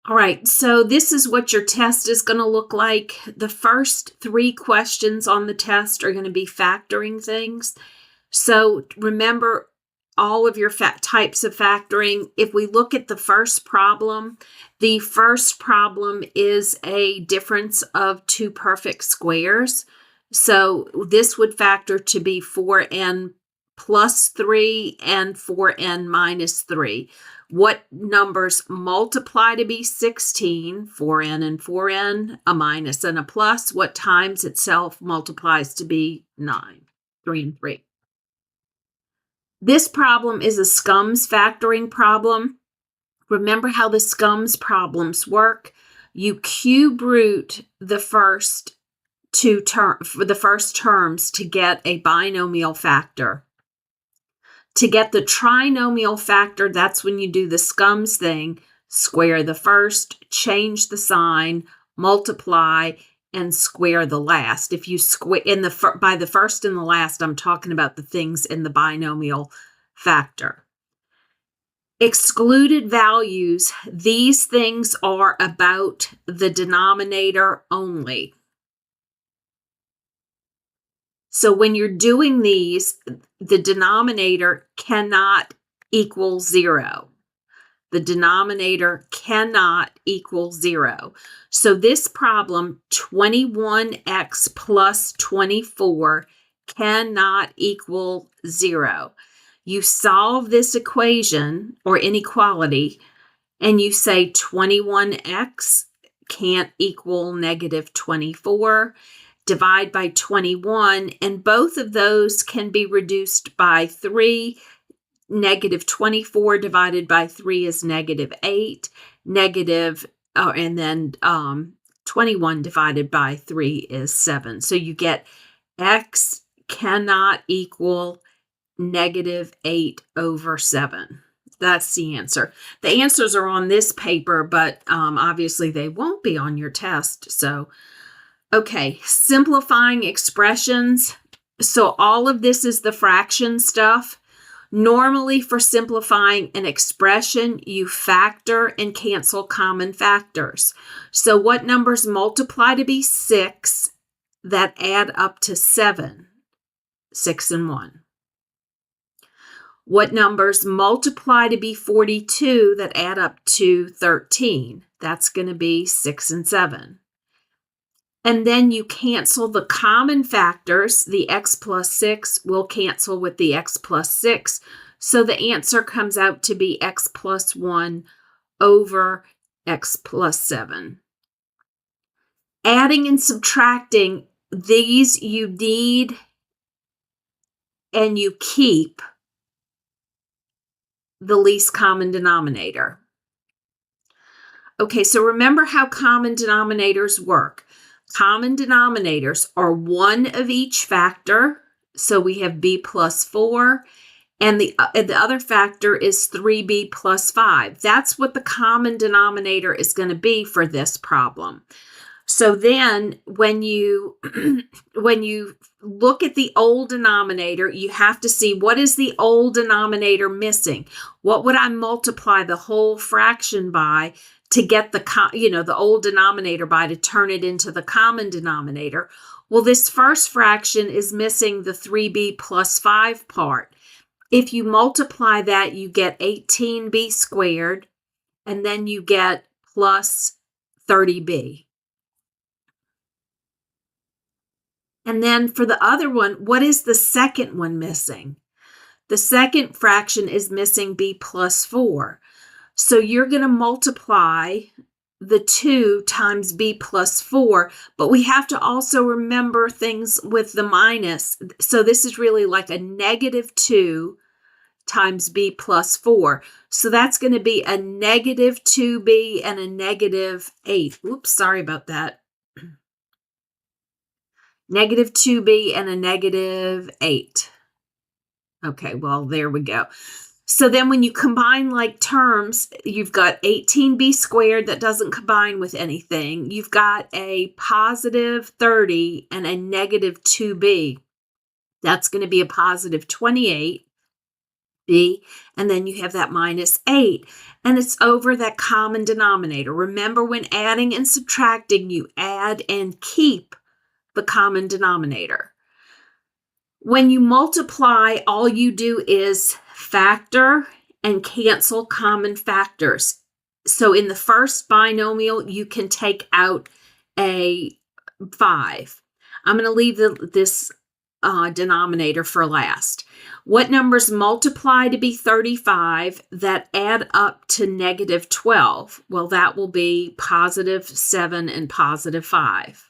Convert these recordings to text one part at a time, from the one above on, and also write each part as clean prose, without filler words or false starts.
All right, so this is what your test is going to look like. The first 3 questions on the test are going to be factoring things. So remember all of your types of factoring. If we look at the first problem is a difference of 2 perfect squares. So this would factor to be 4n plus 3 and 4n minus 3. What numbers multiply to be 16, 4n and 4n, a minus and a plus? What times itself multiplies to be 9, 3 and 3? This problem is a SCUMS factoring problem. Remember how the SCUMS problems work. You cube root the first terms to get a binomial factor. To get the trinomial factor, that's when you do the SCUMS thing. Square the first, change the sign, multiply, and square the last. If you square by the first and the last, I'm talking about the things in the binomial factor. Excluded values, these things are about the denominator only. So when you're doing these, the denominator cannot equal 0. The denominator cannot equal 0. So this problem, 21x plus 24, cannot equal 0. You solve this equation or inequality, and you say 21x can't equal negative 24. Divide by 21, and both of those can be reduced by 3. Negative 24 divided by 3 is negative 8. And then 21 divided by 3 is 7. So you get x cannot equal negative 8 over 7. That's the answer. The answers are on this paper, but obviously they won't be on your test. So okay, simplifying expressions. So all of this is the fraction stuff. Normally for simplifying an expression, you factor and cancel common factors. So what numbers multiply to be 6 that add up to 7? 6 and 1. What numbers multiply to be 42 that add up to 13? That's going to be 6 and 7. And then you cancel the common factors. The x plus 6 will cancel with the x plus 6. So the answer comes out to be x plus 1 over x plus 7. Adding and subtracting, these you need and you keep the least common denominator. Okay, so remember how common denominators work. Common denominators are one of each factor. So we have b plus 4, and the other factor is 3b plus 5. That's what the common denominator is going to be for this problem. So then when you look at the old denominator, you have to see what is the old denominator missing. What would I multiply the whole fraction by to get the old denominator by to turn it into the common denominator? Well, this first fraction is missing the 3b plus 5 part. If you multiply that, you get 18b squared, and then you get plus 30b. And then for the other one, what is the second one missing? The second fraction is missing b plus 4. So you're going to multiply the 2 times b plus 4, but we have to also remember things with the minus. So this is really like a negative 2 times b plus 4. So that's going to be a negative 2b and a negative 8. Oops, sorry about that. Negative 2b and a negative 8. Okay, well, there we go. So then when you combine like terms, you've got 18b squared that doesn't combine with anything. You've got a positive 30 and a negative 2b. That's going to be a positive 28b. And then you have that minus 8. and it's over that common denominator. Remember, when adding and subtracting, you add and keep the common denominator. When you multiply, all you do is factor and cancel common factors. So in the first binomial, you can take out a 5. I'm going to leave this denominator for last. What numbers multiply to be 35 that add up to negative 12? Well, that will be positive 7 and positive 5.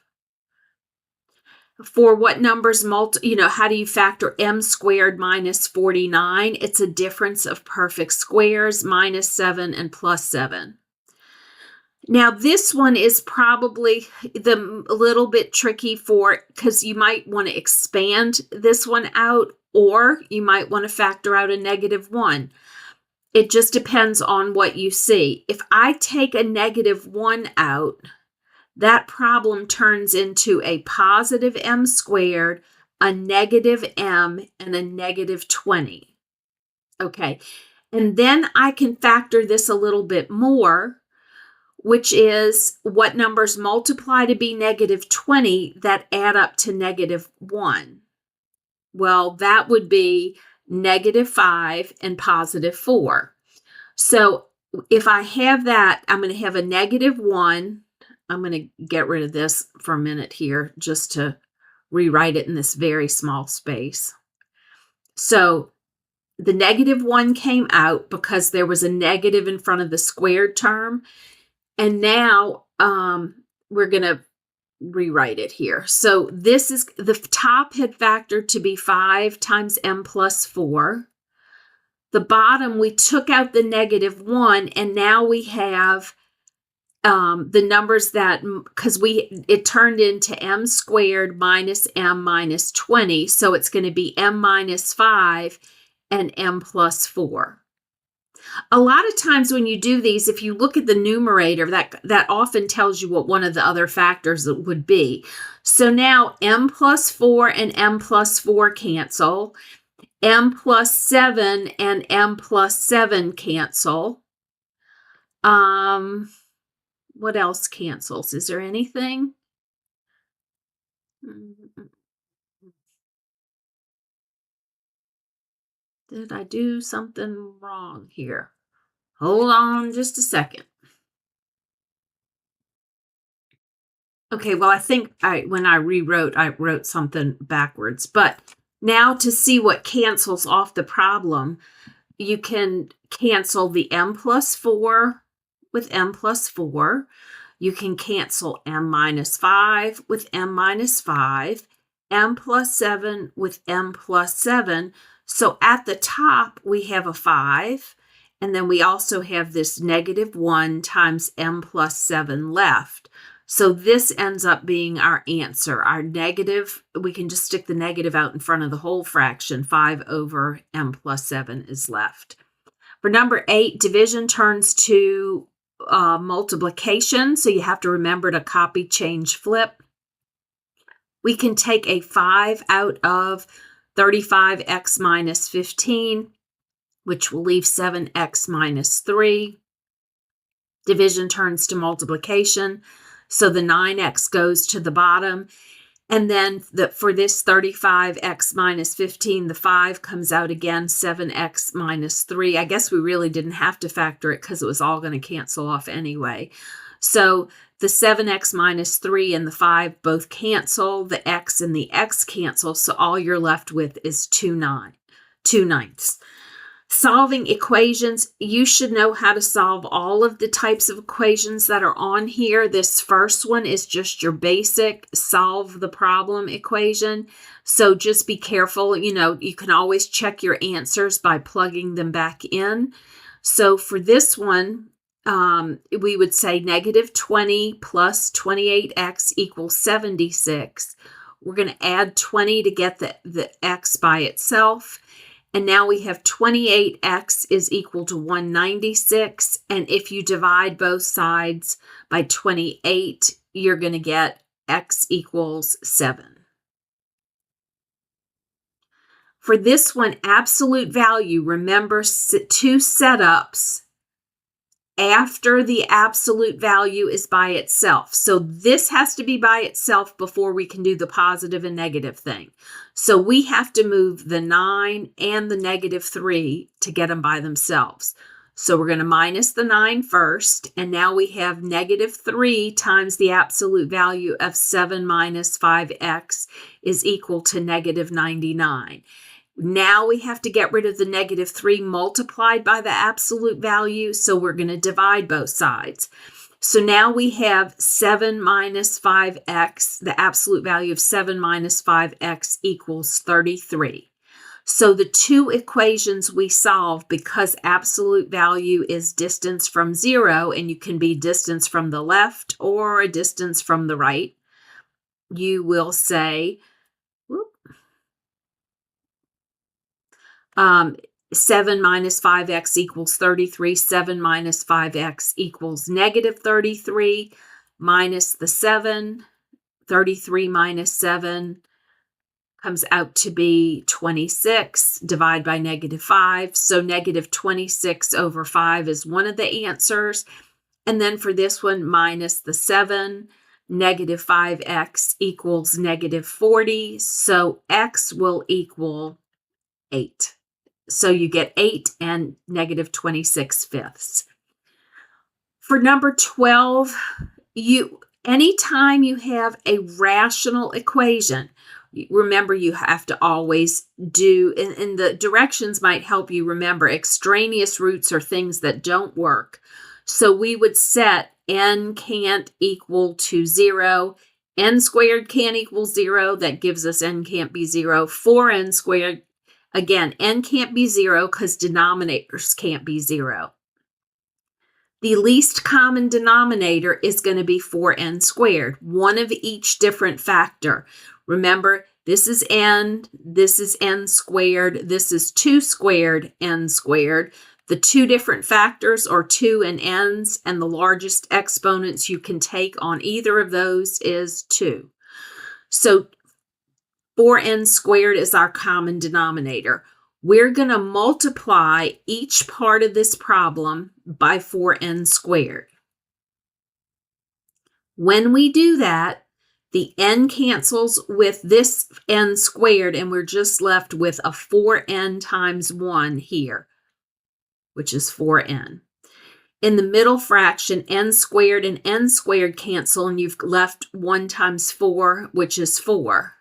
For what numbers how do you factor m squared minus 49? It's a difference of perfect squares, minus 7 and plus 7. Now, this one is probably a little bit tricky because you might want to expand this one out, or you might want to factor out a negative 1. It just depends on what you see. If I take a negative 1 out, that problem turns into a positive m squared, a negative m, and a negative 20. Okay, and then I can factor this a little bit more, which is what numbers multiply to be negative 20 that add up to negative 1. Well, that would be negative 5 and positive 4. So if I have that, I'm going to have a negative 1. I'm going to get rid of this for a minute here just to rewrite it in this very small space. So the negative 1 came out because there was a negative in front of the squared term. And now we're going to rewrite it here. So this is, the top had factored to be 5 times m plus 4. The bottom, we took out the negative 1, and now we have the numbers that, because it turned into m squared minus m minus 20. So it's going to be m minus 5 and m plus 4. A lot of times when you do these, if you look at the numerator, that often tells you what one of the other factors would be. So now m plus 4 and m plus 4 cancel. M plus 7 and m plus 7 cancel. What else cancels? Is there anything? Did I do something wrong here? Hold on just a second. Okay, well, I think when I rewrote, I wrote something backwards. But now to see what cancels off the problem, you can cancel the m plus 4 with m plus 4. You can cancel m minus 5 with m minus 5, m plus 7 with m plus 7. So at the top, we have a 5, and then we also have this negative 1 times m plus 7 left. So this ends up being our answer. Our negative, we can just stick the negative out in front of the whole fraction. 5 over m plus 7 is left. For number 8, division turns to multiplication. So you have to remember to copy, change, flip. We can take a 5 out of 35x minus 15, which will leave 7x minus 3. Division turns to multiplication. So the 9x goes to the bottom. And then for this 35x minus 15, the 5 comes out again, 7x minus 3. I guess we really didn't have to factor it because it was all going to cancel off anyway. So the 7x minus 3 and the 5 both cancel. The x and the x cancel. So all you're left with is 2 ninths. Solving equations, you should know how to solve all of the types of equations that are on here. This first one is just your basic solve the problem equation. So just be careful. You can always check your answers by plugging them back in. So for this one, we would say negative 20 plus 28x equals 76. We're going to add 20 to get the x by itself. And now we have 28x is equal to 196. And if you divide both sides by 28, you're going to get x equals 7. For this one, absolute value, remember 2 setups after the absolute value is by itself. So this has to be by itself before we can do the positive and negative thing. So we have to move the 9 and the -3 to get them by themselves. So we're going to minus the 9 first, and now we have -3 times the absolute value of 7 minus 5x is equal to -99. Now we have to get rid of the -3 multiplied by the absolute value, so we're going to divide both sides. So now we have 7 minus 5x, the absolute value of 7 minus 5x equals 33. So the two equations we solve, because absolute value is distance from 0, and you can be distance from the left or a distance from the right, you will say, 7 minus 5x equals 33. 7 minus 5x equals -33 minus the 7. 33 minus 7 comes out to be 26. Divide by -5. So -26 over 5 is one of the answers. And then for this one, minus the 7. -5x equals -40. So x will equal 8. So you get 8 and -26/5. For number 12, anytime you have a rational equation, remember you have to always do, and the directions might help you remember, extraneous roots are things that don't work. So we would set n can't equal to 0. N squared can't equal 0. That gives us n can't be 0. 4n squared, again, n can't be 0 because denominators can't be 0. The least common denominator is going to be 4n squared, one of each different factor. Remember, this is n squared, this is 2 squared n squared. The two different factors are 2 and n's, and the largest exponents you can take on either of those is 2. So 4n squared is our common denominator. We're going to multiply each part of this problem by 4n squared. When we do that, the n cancels with this n squared, and we're just left with a 4n times 1 here, which is 4n. In the middle fraction, n squared and n squared cancel, and you've left 1 times 4, which is 4.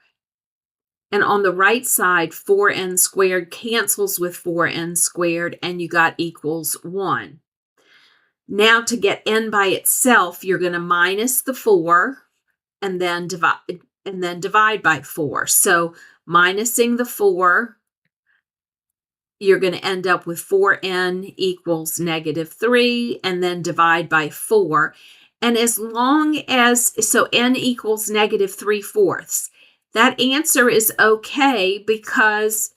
And on the right side, 4n squared cancels with 4n squared, and you got equals 1. Now to get n by itself, you're going to minus the 4 and then divide by 4. So minusing the 4, you're going to end up with 4n equals -3, and then divide by 4. And as long as, so n equals -3/4. That answer is okay because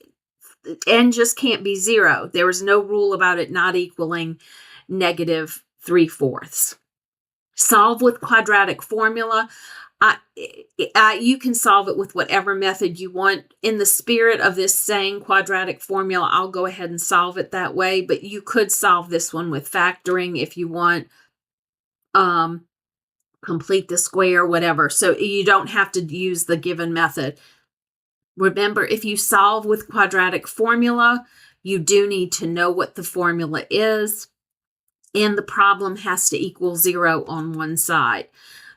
n just can't be 0. There is no rule about it not equaling -3/4. Solve with quadratic formula. You can solve it with whatever method you want. In the spirit of this saying quadratic formula, I'll go ahead and solve it that way, but you could solve this one with factoring if you want. Complete the square, whatever. So you don't have to use the given method. Remember, if you solve with quadratic formula, you do need to know what the formula is, and the problem has to equal 0 on one side.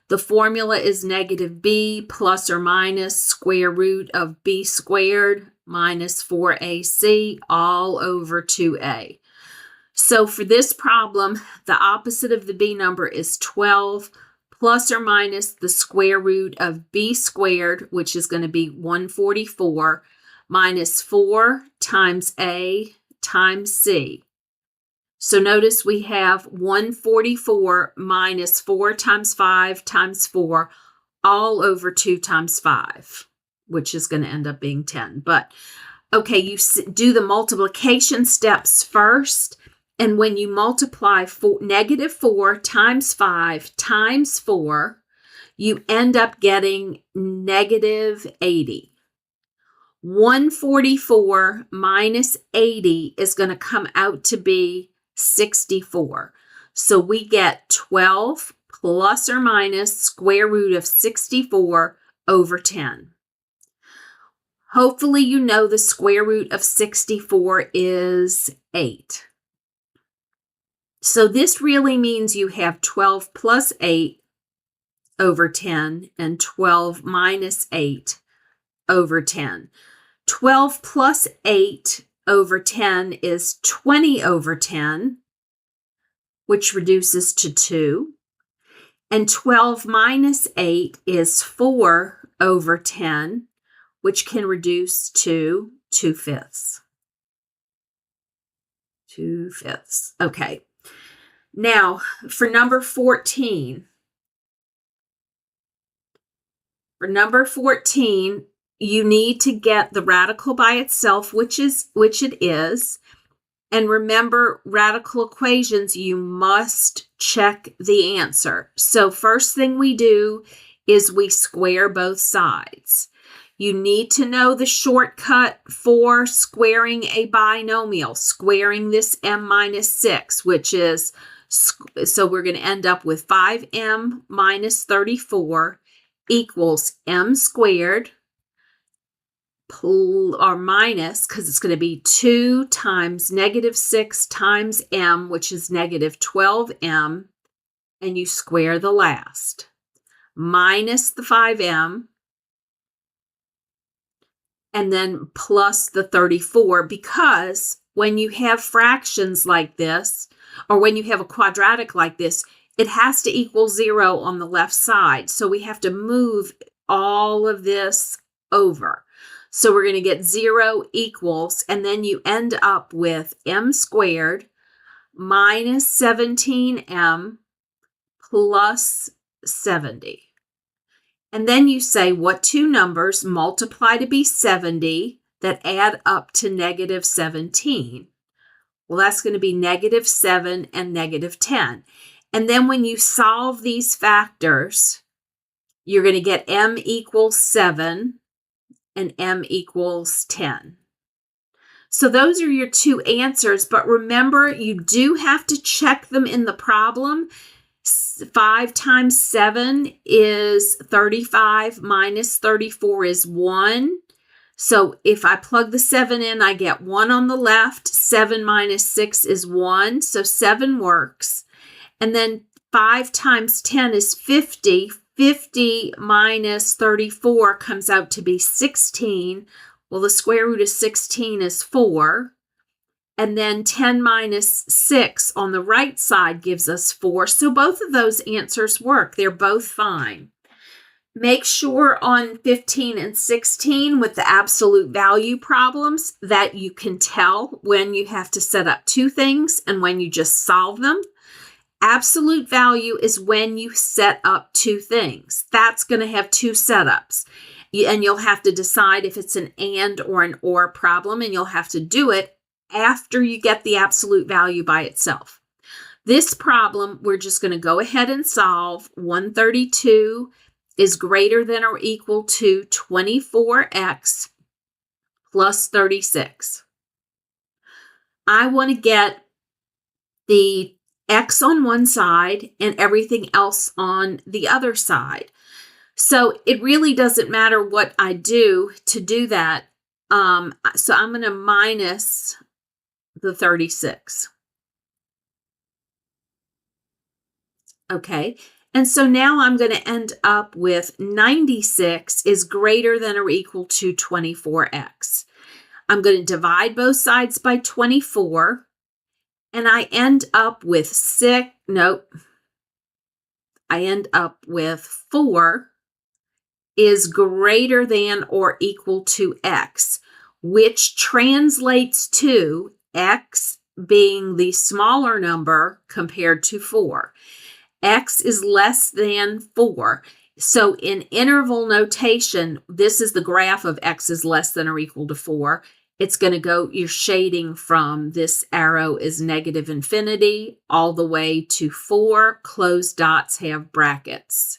The formula is -b plus or minus square root of b squared minus 4ac all over 2a. So for this problem, the opposite of the b number is 12 plus or minus the square root of b squared, which is going to be 144, minus 4 times a times c. So notice we have 144 minus 4 times 5 times 4 all over 2 times 5, which is going to end up being 10. But, okay, you do the multiplication steps first. And when you multiply -4 times 5 times 4, you end up getting -80. 144 minus 80 is going to come out to be 64. So we get 12 plus or minus square root of 64 over 10. Hopefully you know the square root of 64 is 8. So this really means you have 12 plus 8 over 10 and 12 minus 8 over 10. 12 plus 8 over 10 is 20 over 10, which reduces to 2. And 12 minus 8 is 4 over 10, which can reduce to 2/5. 2/5. Okay. Now, for number 14. For number 14, you need to get the radical by itself, which it is. And remember, radical equations, you must check the answer. So first thing we do is we square both sides. You need to know the shortcut for squaring a binomial, squaring this m minus 6, which is, so we're going to end up with 5m minus 34 equals m squared or minus, because it's going to be 2 times negative 6 times m, which is negative 12m, and you square the last, minus the 5m, and then plus the 34, because when you have fractions like this, or when you have a quadratic like this, it has to equal 0 on the left side. So we have to move all of this over. So we're going to get 0 equals, and then you end up with m squared minus 17m plus 70. And then you say what two numbers multiply to be 70 that add up to negative 17? Well, that's going to be negative 7 and negative 10. And then when you solve these factors, you're going to get m equals 7 and m equals 10. So those are your two answers, but remember, you do have to check them in the problem. 5 times 7 is 35, minus 34 is 1. So if I plug the 7 in, I get 1 on the left. 7 minus 6 is 1, so 7 works. And then 5 times 10 is 50. 50 minus 34 comes out to be 16. Well, the square root of 16 is 4. And then 10 minus 6 on the right side gives us 4. So both of those answers work. They're both fine. Make sure on 15 and 16 with the absolute value problems that you can tell when you have to set up two things and when you just solve them. Absolute value is when you set up two things. That's going to have two setups. And you'll have to decide if it's an and or an or problem, and you'll have to do it after you get the absolute value by itself. This problem, we're just going to go ahead and solve. 132 is greater than or equal to 24x plus 36. I want to get the x on one side and everything else on the other side. So it really doesn't matter what I do to do that. So I'm going to minus the 36. Okay. And so now I'm going to end up with 96 is greater than or equal to 24x. I'm going to divide both sides by 24. And I end up with 4 is greater than or equal to x, which translates to x being the smaller number compared to 4. X is less than 4. So in interval notation, this is the graph of x is less than or equal to 4. It's going to go, you're shading from this arrow is negative infinity all the way to 4. Closed dots have brackets.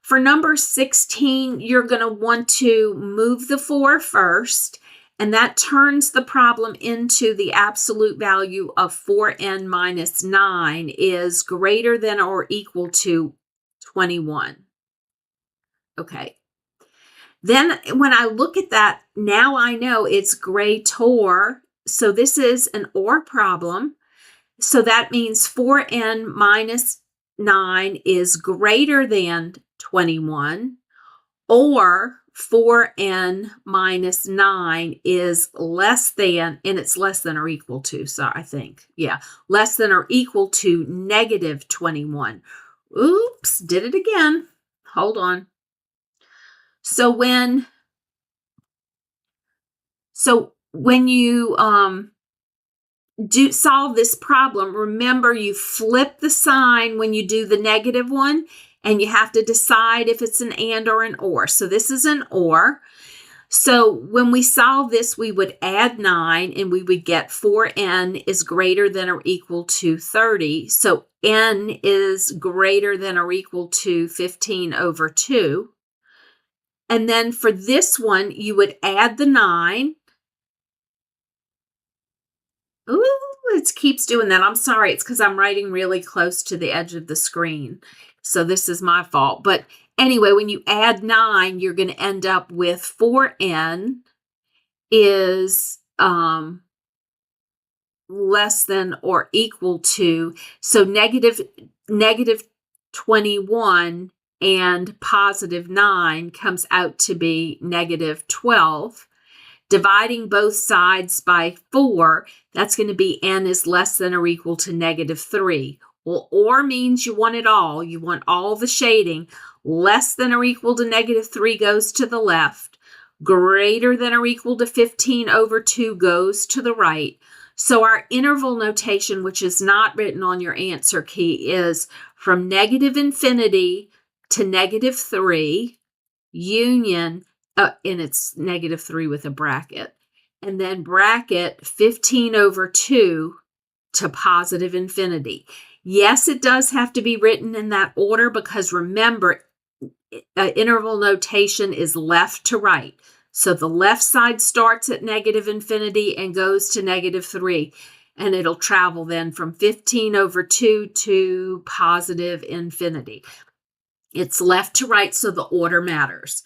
For number 16, you're going to want to move the 4 first, And that turns the problem into the absolute value of 4n minus 9 is greater than or equal to 21. Okay. Then when I look at that, now I know it's greater. So this is an OR problem. So that means 4n minus 9 is greater than 21, or 4n minus 9 is less than, and it's less than or equal to, so I think, yeah, less than or equal to negative 21. Oops, did it again. Hold on. So when you solve this problem, remember you flip the sign when you do the negative one, and you have to decide if it's an and or an or. So this is an or. So when we solve this, we would add 9 and we would get 4n is greater than or equal to 30. So n is greater than or equal to 15 over 2. And then for this one, you would add the 9. Ooh, it keeps doing that. I'm sorry. It's because I'm writing really close to the edge of the screen. So this is my fault. But anyway, when you add 9, you're going to end up with 4n is less than or equal to, so negative 21 and positive 9 comes out to be negative 12. Dividing both sides by 4, that's going to be n is less than or equal to negative 3. Well, or means you want it all. You want all the shading. Less than or equal to negative 3 goes to the left. Greater than or equal to 15 over 2 goes to the right. So our interval notation, which is not written on your answer key, is from negative infinity to negative 3, union, and it's negative 3 with a bracket, and then bracket 15 over 2 to positive infinity. Yes, it does have to be written in that order because remember, interval notation is left to right. So the left side starts at negative infinity and goes to negative 3, and it'll travel then from 15 over 2 to positive infinity. It's left to right, so the order matters.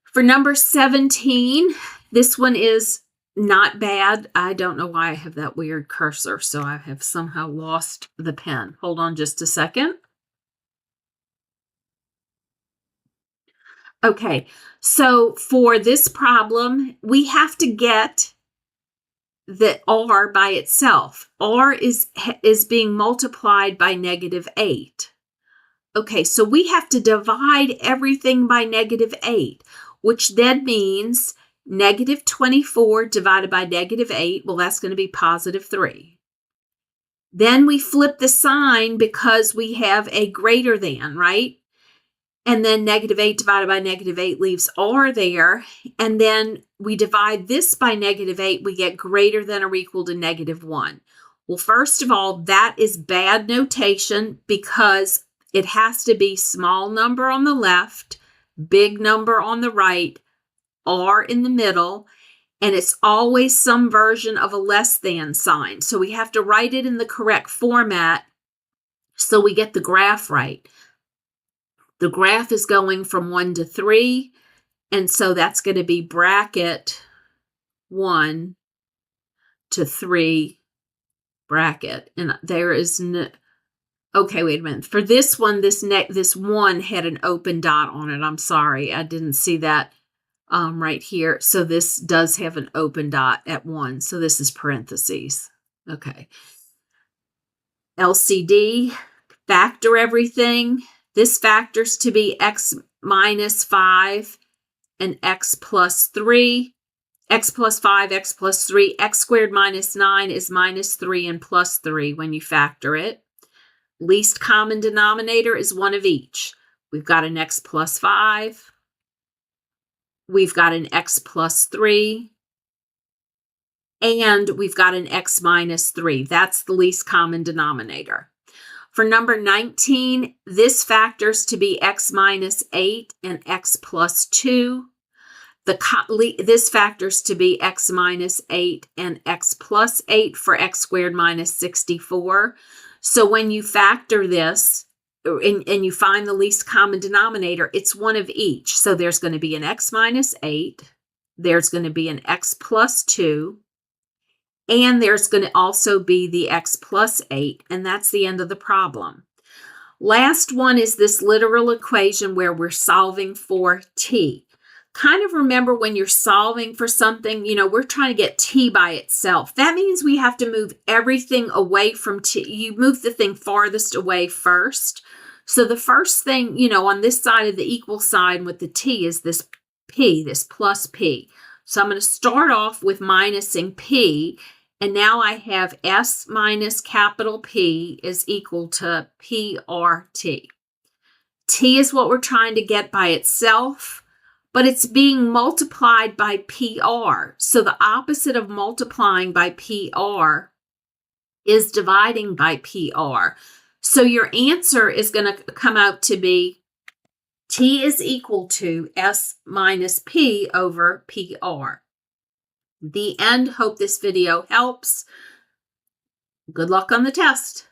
For number 17, this one is not bad. I don't know why I have that weird cursor, so I have somehow lost the pen. Hold on just a second. Okay, so for this problem, we have to get the r by itself. R is being multiplied by negative 8. Okay, so we have to divide everything by negative 8, which then means negative 24 divided by negative 8. Well, that's going to be positive 3. Then we flip the sign because we have a greater than, right? And then negative 8 divided by negative 8 leaves r there. And then we divide this by negative 8, we get greater than or equal to negative 1. Well, first of all, that is bad notation because it has to be small number on the left, big number on the right, r in the middle, and it's always some version of a less than sign. So we have to write it in the correct format so we get the graph right. The graph is going from 1 to 3, and so that's going to be bracket 1 to 3 bracket. And there is no, okay, wait a minute. For this one, this 1 had an open dot on it. I'm sorry, I didn't see that right here. So this does have an open dot at 1. So this is parentheses. Okay. LCD, factor everything. This factors to be x minus 5 and x plus 3. X plus 5, x plus 3. X squared minus 9 is minus 3 and plus 3 when you factor it. Least common denominator is one of each. We've got an x plus 5. We've got an x plus 3. And we've got an x minus 3. That's the least common denominator. For number 19, this factors to be x minus 8 and x plus 2. This factors to be x minus 8 and x plus 8 for x squared minus 64. So when you factor this and you find the least common denominator, it's one of each. So there's going to be an x minus 8, there's going to be an x plus 2, and there's going to also be the x plus 8, and that's the end of the problem. Last one is this literal equation where we're solving for t. Kind of remember when you're solving for something, we're trying to get t by itself. That means we have to move everything away from t. You move the thing farthest away first. So the first thing, on this side of the equal sign with the t is this p, this plus p. So I'm going to start off with minusing p, and now I have s minus capital P is equal to PRT. T is what we're trying to get by itself, but it's being multiplied by PR. So the opposite of multiplying by PR is dividing by PR. So your answer is going to come out to be T is equal to S minus P over PR. The end. Hope this video helps. Good luck on the test.